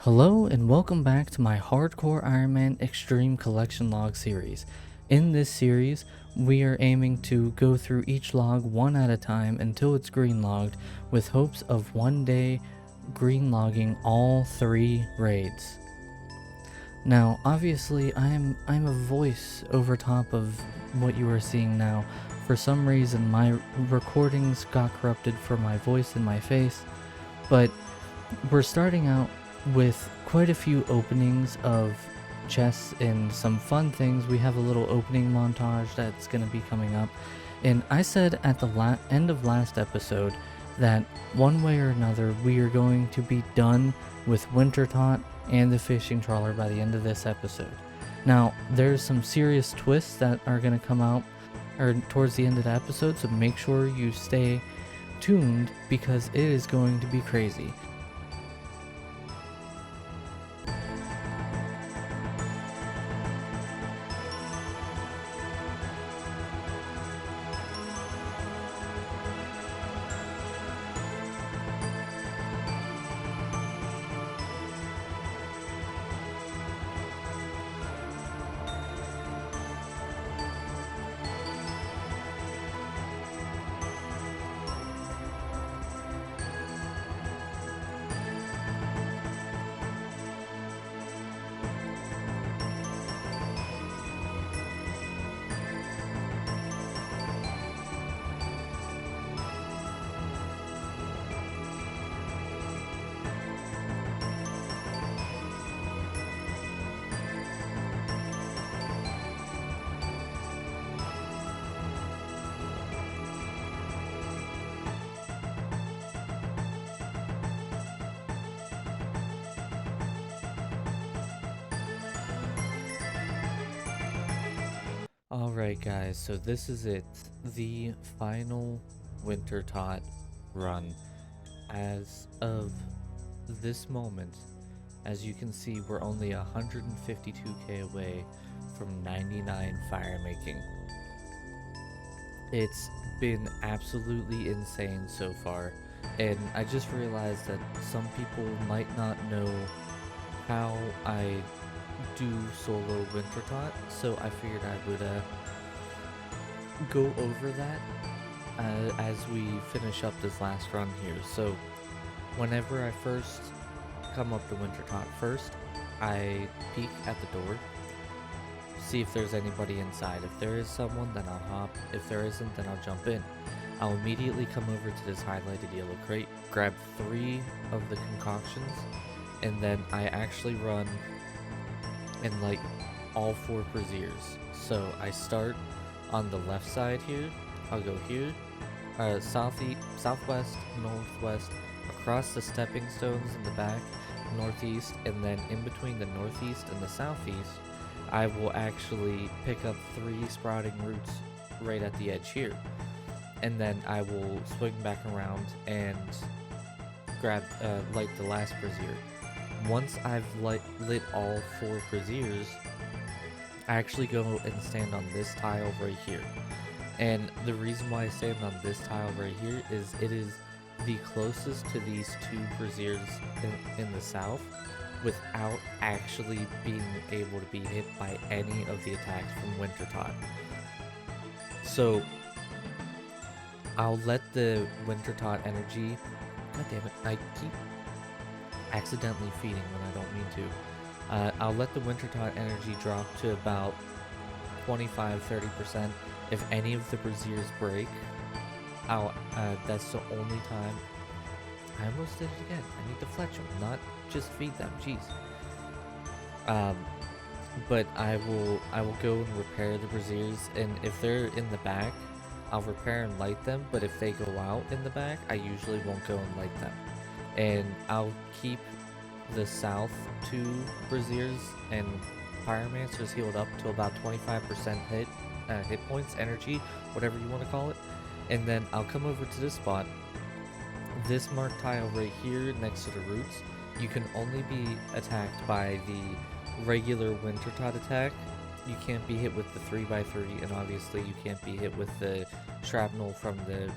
Hello and welcome back to my Hardcore Iron Man Extreme Collection Log series. In this series, we are aiming to go through each log one at a time until it's green logged, with hopes of one day green logging all 3 raids. Now, obviously, I'm a voice over top of what you are seeing now. For some reason, my recordings got corrupted for my voice and my face, but we're starting out with quite a few openings of chests and some fun things. We have a little opening montage that's going to be coming up, and I said at the end of last episode that one way or another we are going to be done with Winter Tot and the fishing trawler by the end of this episode. Now there's some serious twists that are going to come out towards the end of the episode, so make sure you stay tuned because it is going to be crazy. Alright guys, so this is it. The final Winter Tot run. As of this moment, as you can see, we're only 152k away from 99 fire making. It's been absolutely insane so far, and I just realized that some people might not know how I do solo Winter Tot, so I figured I would go over that as we finish up this last run here. So whenever I first come up the Winter Tot first, I peek at the door, see if there's anybody inside. If there is someone, then I'll hop. If there isn't, then I'll jump in. I'll immediately come over to this highlighted yellow crate, grab 3 of the concoctions, and then I actually run in like all 4 braziers. So I start on the left side here. I'll go here, southeast, southwest, northwest, across the stepping stones in the back, northeast, and then in between the northeast and the southeast, I will actually pick up 3 sprouting roots right at the edge here. And then I will swing back around and grab, light the last brazier. Once I've lit all 4 braziers, I actually go and stand on this tile right here. And the reason why I stand on this tile right here is it is the closest to these 2 braziers in the south without actually being able to be hit by any of the attacks from Winter Tot. So I'll let the Winter Tot energy, god damn it, I keep accidentally feeding when I don't mean to. I'll let the Winter Tot energy drop to about 25-30%. If any of the braziers break, that's the only time. I almost did it again. I need to fletch them, not just feed them. Jeez. But I will go and repair the braziers, and if they're in the back, I'll repair and light them. But if they go out in the back, I usually won't go and light them. And I'll keep the south 2 braziers and pyromancers healed up to about 25% hit points, energy, whatever you want to call it. And then I'll come over to this spot, this marked tile right here next to the roots. You can only be attacked by the regular Winter Tot attack. You can't be hit with the 3x3, and obviously you can't be hit with the shrapnel from the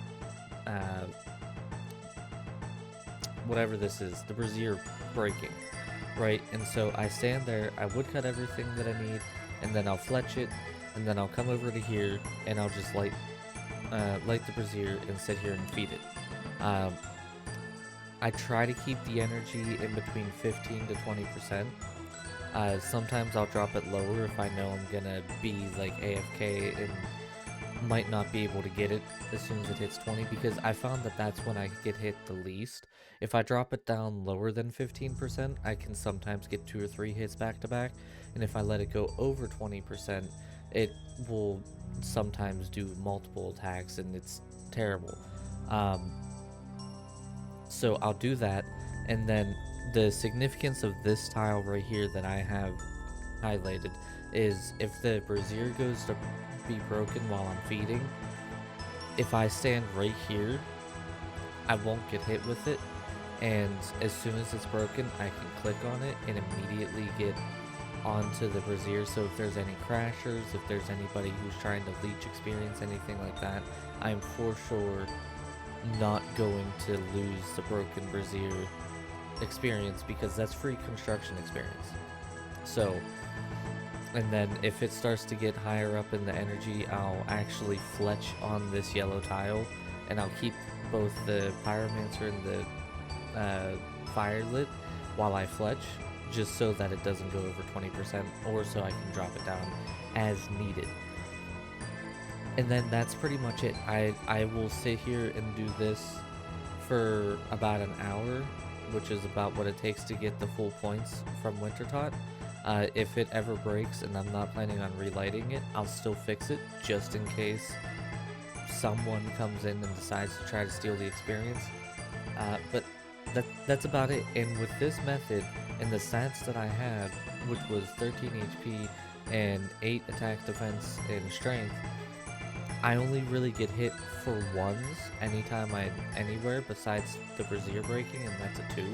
whatever this is, the brazier breaking. right? And so I stand there, I woodcut everything that I need, and then I'll fletch it, and then I'll come over to here, and I'll just light the brazier and sit here and feed it. I try to keep the energy in between 15 to 20%. Sometimes I'll drop it lower if I know I'm gonna be like AFK and might not be able to get it as soon as it hits 20, because I found that that's when I get hit the least. If I drop it down lower than 15%, I can sometimes get 2 or 3 hits back to back, and if I let it go over 20%, it will sometimes do multiple attacks, and it's terrible. Um, so I'll do that, and then the significance of this tile right here that I have highlighted is if the brazier goes to be broken while I'm feeding, if I stand right here, I won't get hit with it, and as soon as it's broken, I can click on it and immediately get onto the brazier. So if there's any crashers, if there's anybody who's trying to leech experience, anything like that, I'm for sure not going to lose the broken brazier experience, because that's free construction experience. So, and then if it starts to get higher up in the energy, I'll actually fletch on this yellow tile, and I'll keep both the pyromancer and the fire lit while I fletch, just so that it doesn't go over 20%, or so I can drop it down as needed. And then that's pretty much it. I will sit here and do this for about an hour, which is about what it takes to get the full points from Wintertot. If it ever breaks and I'm not planning on relighting it, I'll still fix it just in case someone comes in and decides to try to steal the experience. But that's about it. And with this method and the stats that I had, which was 13 HP and 8 attack, defense, and strength, I only really get hit for ones anytime I'm anywhere besides the brazier breaking, and that's a 2.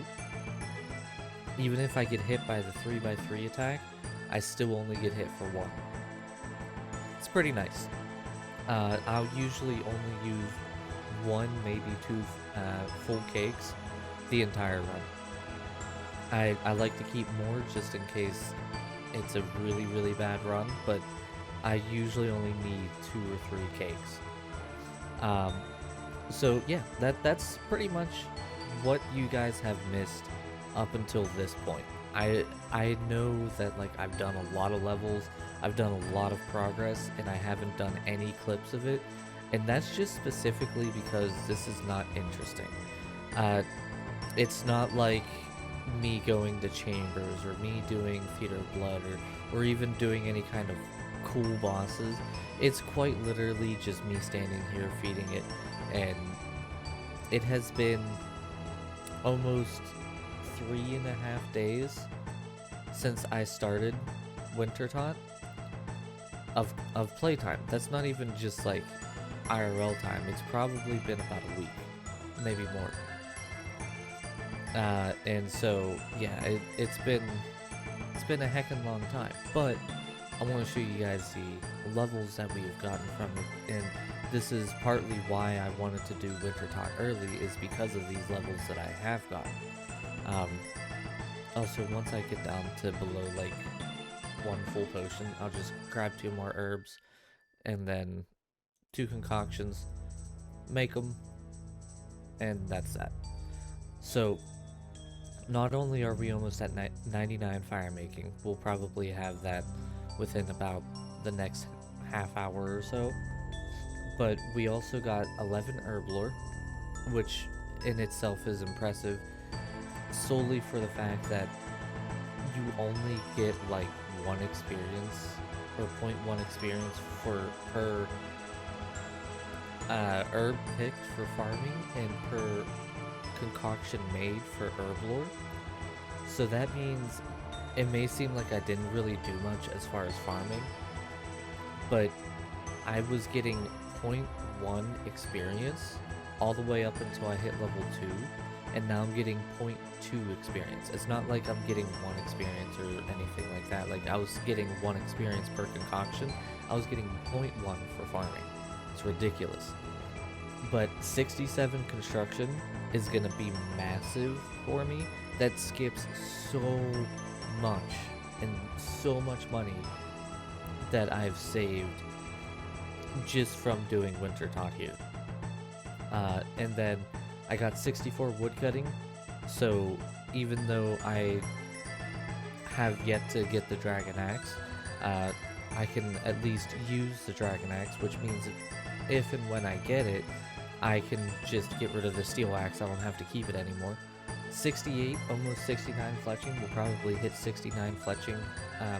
Even if I get hit by the 3x3 attack, I still only get hit for 1. It's pretty nice. I'll usually only use 1, maybe 2 full cakes the entire run. I like to keep more just in case it's a really, really bad run, but I usually only need 2 or 3 cakes. So yeah, that's pretty much what you guys have missed up until this point. I know that, like, I've done a lot of levels, I've done a lot of progress, and I haven't done any clips of it, and that's just specifically because this is not interesting. It's not like me going to chambers, or me doing Theater of Blood, or even doing any kind of cool bosses. It's quite literally just me standing here feeding it, and it has been almost 3.5 days since I started Wintertot of playtime. That's not even just like IRL time. It's probably been about a week, maybe more. And so yeah, it's been a heckin' long time, but I want to show you guys the levels that we have gotten from it, and this is partly why I wanted to do Wintertot early, is because of these levels that I have gotten. Also, once I get down to below like 1 full potion, I'll just grab 2 more herbs, and then 2 concoctions, make them, and that's that. So, not only are we almost at 99 fire making, we'll probably have that within about the next half hour or so, but we also got 11 herb lore, which in itself is impressive, solely for the fact that you only get like 1 experience, or 0.1 experience for per herb picked for farming, and per concoction made for herb lore. So that means it may seem like I didn't really do much as far as farming, but I was getting 0.1 experience all the way up until I hit level 2, and now I'm getting 0.2 experience. It's not like I'm getting 1 experience or anything like that. Like, I was getting 1 experience per concoction. I was getting 0.1 for farming. It's ridiculous. But 67 construction is going to be massive for me, that skips so much and so much money that I've saved just from doing winter tot here. And then I got 64 woodcutting, so even though I have yet to get the dragon axe, I can at least use the dragon axe, which means if and when I get it, I can just get rid of the steel axe. I don't have to keep it anymore. 68, almost 69 fletching. We'll probably hit 69 fletching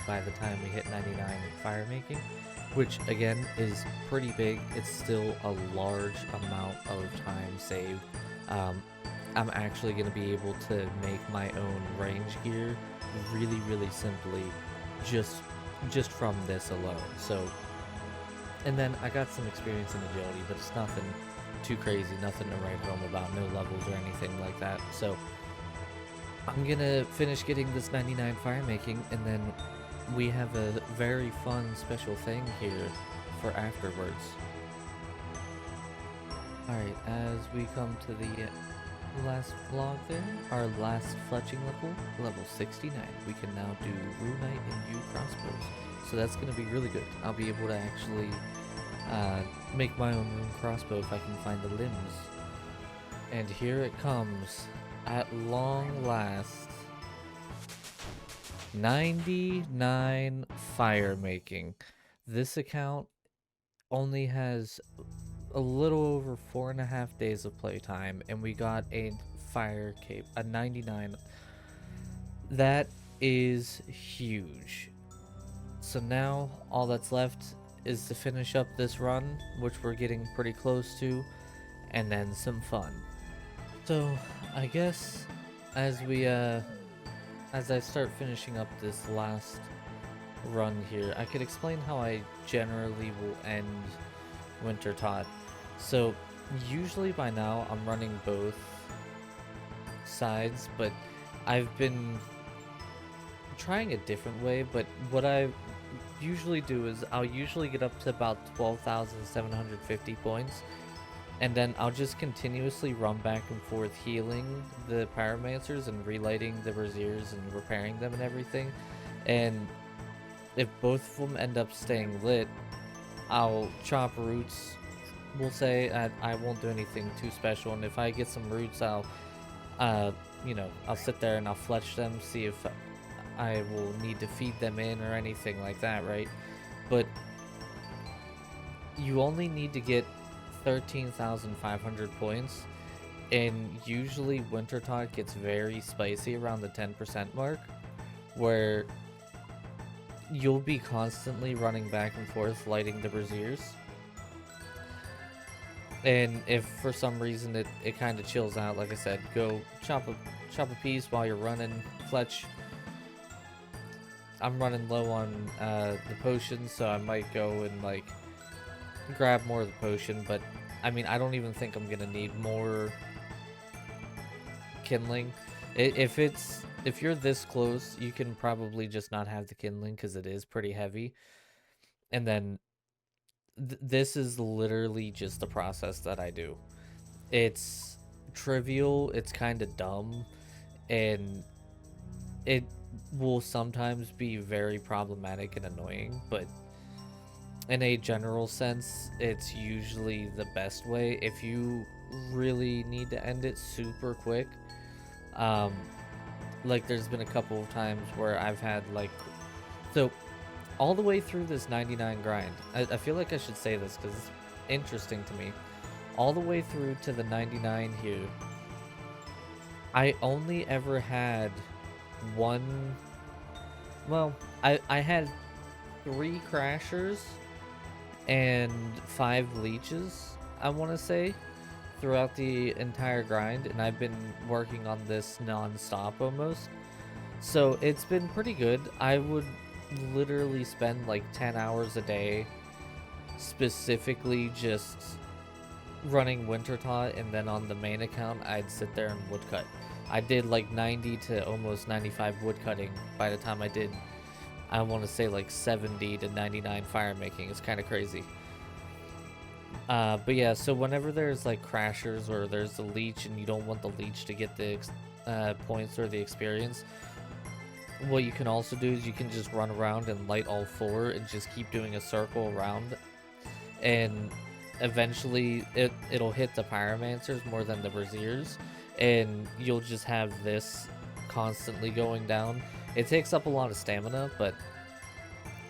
by the time we hit 99 fire making, which again is pretty big. It's still a large amount of time saved. I'm actually going to be able to make my own range gear really simply just from this alone. So, and then I got some experience in agility, but it's nothing too crazy, nothing to write home about, no levels or anything like that. So I'm gonna finish getting this 99 fire making, and then we have a very fun special thing here for afterwards. Alright, as we come to the last vlog there, our last fletching level 69, we can now do runite and yew crossbows. So that's going to be really good. I'll be able to actually make my own rune crossbow if I can find the limbs. And here it comes, at long last. 99 fire making. This account only has a little over 4.5 days of playtime, and we got a fire cape, a 99. That is huge. So now all that's left is to finish up this run, which we're getting pretty close to, and then some fun. So I guess as I start finishing up this last run here, I could explain how I generally will end winter tot. So usually by now I'm running both sides, but I've been trying a different way. But what I usually do is I'll usually get up to about 12,750 points, and then I'll just continuously run back and forth healing the pyromancers and relighting the braziers and repairing them and everything. And if both of them end up staying lit, I'll chop roots. We'll say I won't do anything too special, and if I get some roots, I'll I'll sit there and I'll fletch them, see if I will need to feed them in or anything like that, right? But you only need to get 13,500 points, and usually winter tot gets very spicy around the 10% mark, where you'll be constantly running back and forth lighting the braziers. And if for some reason it kind of chills out, like I said, go chop a piece while you're running, fletch. I'm running low on the potions, so I might go and like grab more of the potion, but I mean, I don't even think I'm gonna need more kindling. If you're this close, you can probably just not have the kindling because it is pretty heavy. And then this is literally just the process that I do. It's trivial, it's kind of dumb, and it will sometimes be very problematic and annoying, but in a general sense, it's usually the best way if you really need to end it super quick. Like there's been a couple of times where I've had like, so all the way through this 99 grind, I feel like I should say this because it's interesting to me. All the way through to the 99 here, I only ever had one, well, I had 3 crashers and 5 leeches, I want to say, throughout the entire grind, and I've been working on this non-stop almost, so it's been pretty good. I would literally spend like 10 hours a day specifically just running winter tot, and then on the main account I'd sit there and woodcut. I did like 90 to almost 95 woodcutting by the time I did, I want to say like 70 to 99 fire making. It's kind of crazy. But yeah, so whenever there's like crashers or there's a leech and you don't want the leech to get the points or the experience, what you can also do is you can just run around and light all 4 and just keep doing a circle around, and eventually it'll hit the pyromancers more than the braziers, and you'll just have this constantly going down. It takes up a lot of stamina, but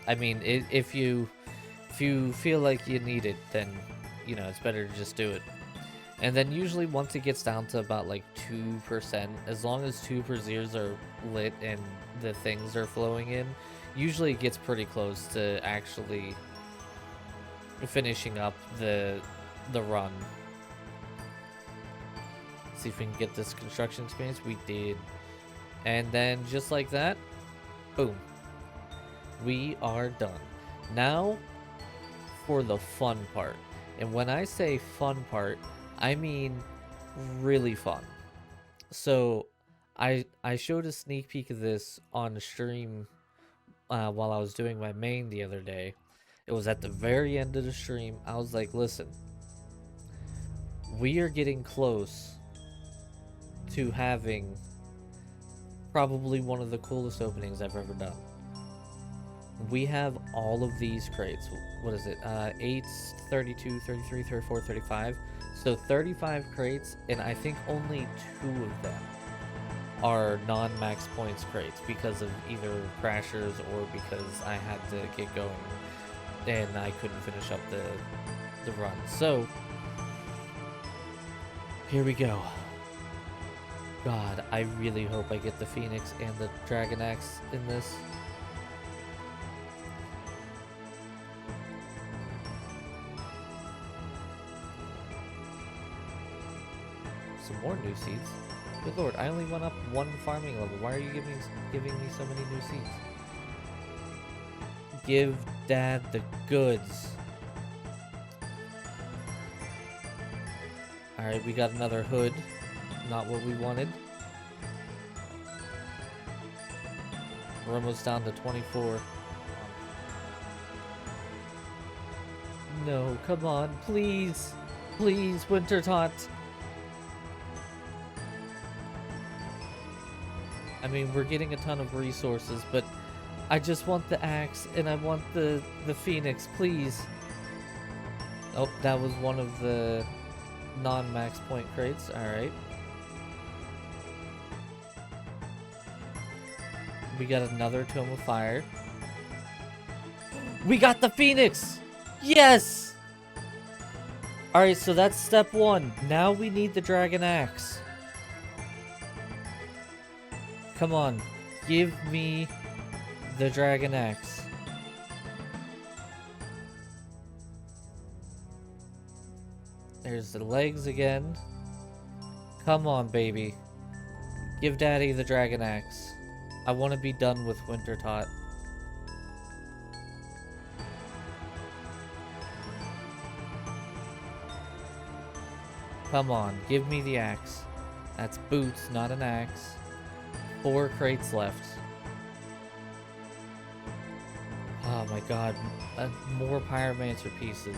I mean, if you feel like you need it, then you know it's better to just do it. And then usually once it gets down to about like 2%, as long as 2 braziers are lit and the things are flowing in, usually it gets pretty close to actually finishing up the run. See if we can get this construction experience. We did. And then just like that, boom. We are done. Now for the fun part. And when I say fun part, I mean really fun. So I showed a sneak peek of this on stream while I was doing my main the other day. It was at the very end of the stream. I was like, listen, we are getting close to having probably one of the coolest openings I've ever done. We have all of these crates. What is it? 8, 32, 33, 34, 35. So 35 crates, and I think only 2 of them are non-max points crates because of either crashers or because I had to get going and I couldn't finish up the run. So here we go. God, I really hope I get the Phoenix and the Dragon Axe in this. Some more new seeds. Good lord, I only went up 1 farming level. Why are you giving me so many new seeds? Give Dad the goods. Alright, we got another hood. Not what we wanted. We're almost down to 24. No, come on, please. Please, Winter Tot. I mean, we're getting a ton of resources, but I just want the axe and I want the Phoenix, please. Oh, that was one of the non-max point crates. Alright. We got another Tome of Fire. We got the Phoenix! Yes! Alright, so that's step 1. Now we need the Dragon Axe. Come on. Give me the Dragon Axe. There's the legs again. Come on, baby. Give Daddy the Dragon Axe. I want to be done with Winter Tot. Come on, give me the axe. That's boots, not an axe. 4 crates left. Oh my god, more Pyromancer pieces.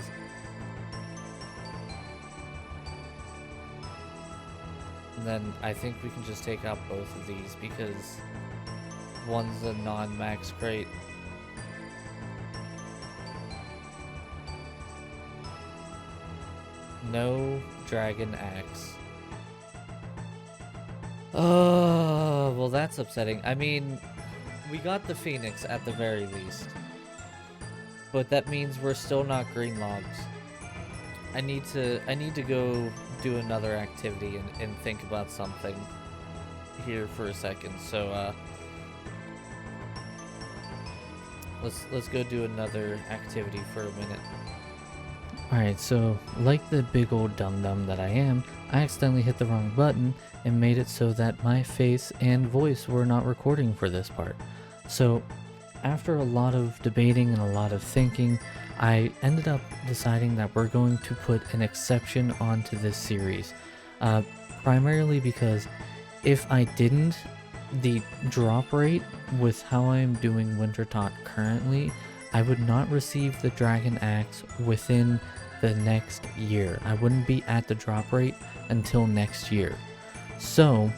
And then I think we can just take out both of these because one's a non-max crate. No Dragon Axe. Oh, well that's upsetting. I mean, we got the Phoenix at the very least. But that means we're still not green logs. I need to go do another activity and think about something here for a second. So let's go do another activity for a minute. Alright, so like the big old dum-dum that I am, I accidentally hit the wrong button and made it so that my face and voice were not recording for this part. So after a lot of debating and a lot of thinking, I ended up deciding that we're going to put an exception onto this series. Primarily because if I didn't, the drop rate with how I am doing Winter Tot currently, I would not receive the Dragon Axe within the next year. I wouldn't be at the drop rate until next year. So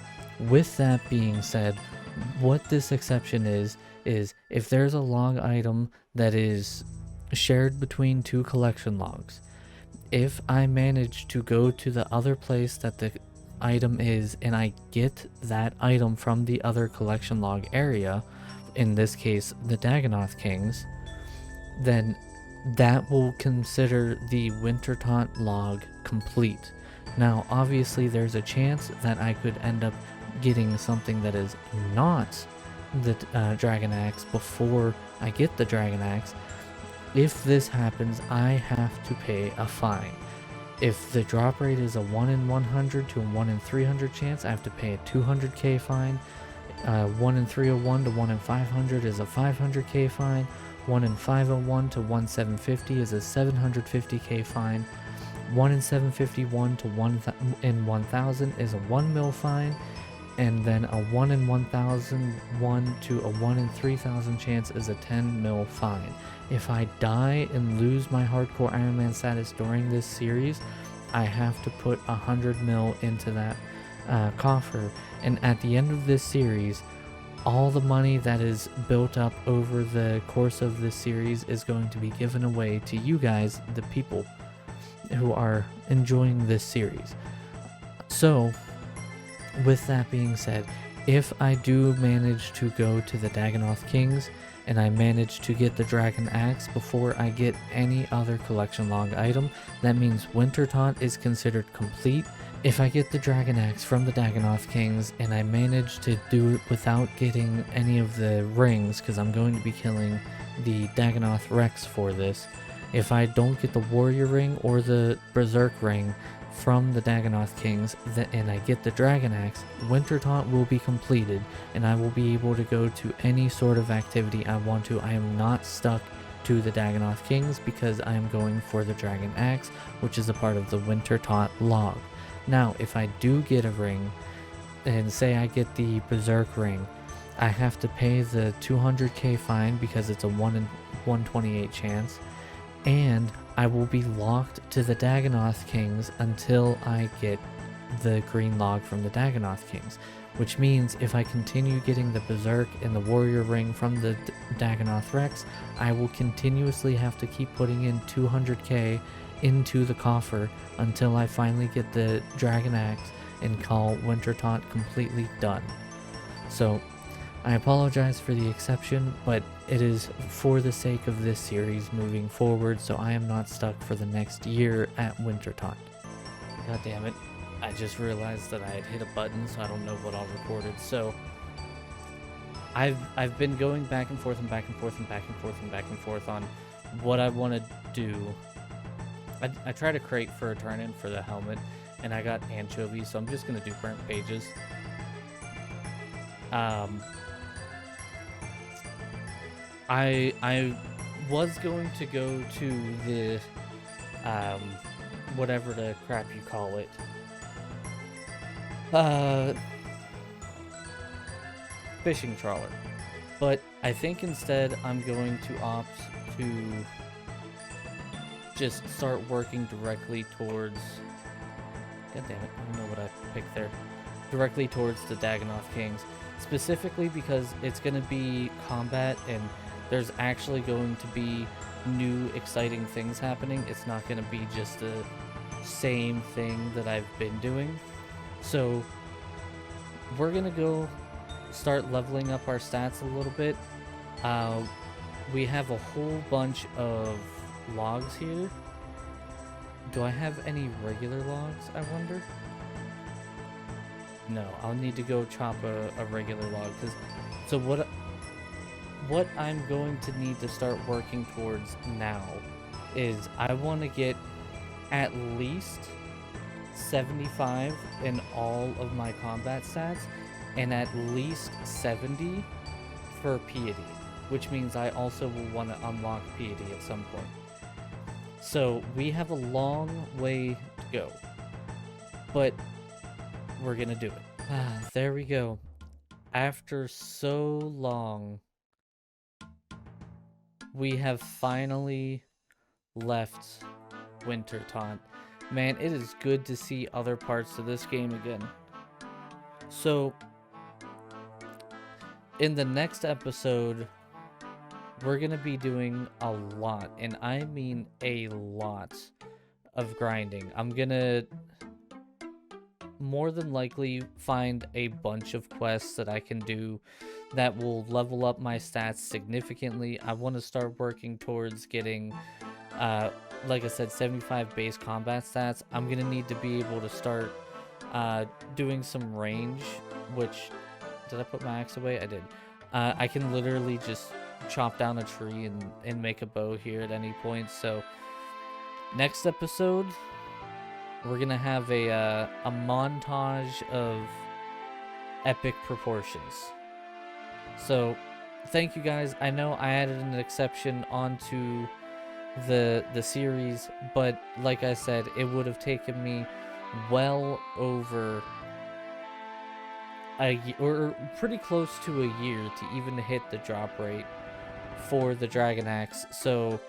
With that being said, what this exception is if there's a log item that is shared between two collection logs, if I manage to go to the other place that the item is and I get that item from the other collection log area, in this case the Dagonoth Kings, then that will consider the Winter Taunt log complete. Now obviously there's a chance that I could end up getting something that is not the Dragon Axe before I get the Dragon Axe. If this happens, I have to pay a fine. If the drop rate is a 1 in 100 to a 1 in 300 chance, I have to pay a 200k fine. 1 in 301 to 1 in 500 is a 500k fine. 1 in 501 to 1 750 is a 750k fine. 1 in 751 to 1 in 1000 is a 1 mil fine. And then a 1 in 1001 to a 1 in 3000 chance is a 10 mil fine. If I die and lose my hardcore Iron Man status during this series, I have to put 100 mil into that coffer. And at the end of this series, all the money that is built up over the course of this series is going to be given away to you guys, the people who are enjoying this series. So, with that being said, if I do manage to go to the Dagonoth Kings and I manage to get the Dragon Axe before I get any other collection log item, that means Winter Taunt is considered complete. If I get the Dragon Axe from the Dagonoth Kings and I manage to do it without getting any of the rings, because I'm going to be killing the Dagonoth Rex for this, if I don't get the Warrior Ring or the Berserk Ring from the Dagonoth Kings and I get the Dragon Axe, Winter Taunt will be completed and I will be able to go to any sort of activity I want to. I am not stuck to the Dagonoth Kings because I am going for the Dragon Axe, which is a part of the Winter Taunt log. Now, if I do get a ring, and say I get the Berserk Ring, I have to pay the 200k fine because it's a 1 in 128 chance, and I will be locked to the Dagonoth Kings until I get the green log from the Dagonoth Kings, which means if I continue getting the Berserk and the Warrior Ring from the Dagonoth Rex, I will continuously have to keep putting in 200k into the coffer until I finally get the Dragon Axe and call Winter Taunt completely done. So I apologize for the exception, but it is for the sake of this series moving forward, so I am not stuck for the next year at Winter Taunt. God damn it, I just realized that I had hit a button, so I don't know what all recorded. So I've been going back and forth and back and forth and back and forth and back and forth on what I want to do. I tried a crate for a turn-in for the helmet, and I got anchovies, so I'm just going to do burnt pages. I was going to go to the, whatever the crap you call it. Fishing trawler. But I think instead I'm going to opt to just start working directly towards, god damn it, I don't know what I picked there, directly towards the Dagonoth Kings, specifically because it's going to be combat and there's actually going to be new exciting things happening. It's not going to be just the same thing that I've been doing. So we're going to go start leveling up our stats a little bit. We have a whole bunch of logs here. Do I have any regular logs, I wonder? No, I'll need to go chop a regular log. So what I'm going to need to start working towards now is I want to get at least 75 in all of my combat stats and at least 70 for piety, which means I also will want to unlock piety at some point. So we have a long way to go, but we're gonna do it. There we go. After so long, we have finally left Winter Taunt. Man, it is good to see other parts of this game again. So in the next episode, we're gonna be doing a lot, and I mean a lot of grinding. I'm gonna more than likely find a bunch of quests that I can do that will level up my stats significantly. I want to start working towards getting, like I said, 75 base combat stats. I'm gonna need to be able to start doing some range, which, did I put my axe away? I did. I can literally just chop down a tree and make a bow here at any point. So next episode, we're gonna have a montage of epic proportions. So thank you guys. I know I added an exception onto the series, but like I said, it would have taken me well over or pretty close to a year to even hit the drop rate for the Dragon Axe. So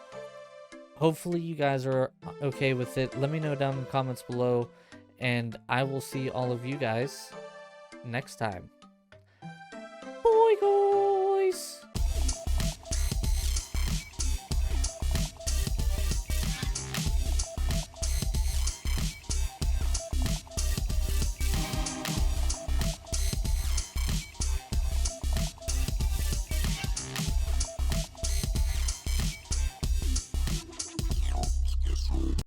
hopefully you guys are okay with it. Let me know down in the comments below, and I will see all of you guys next time.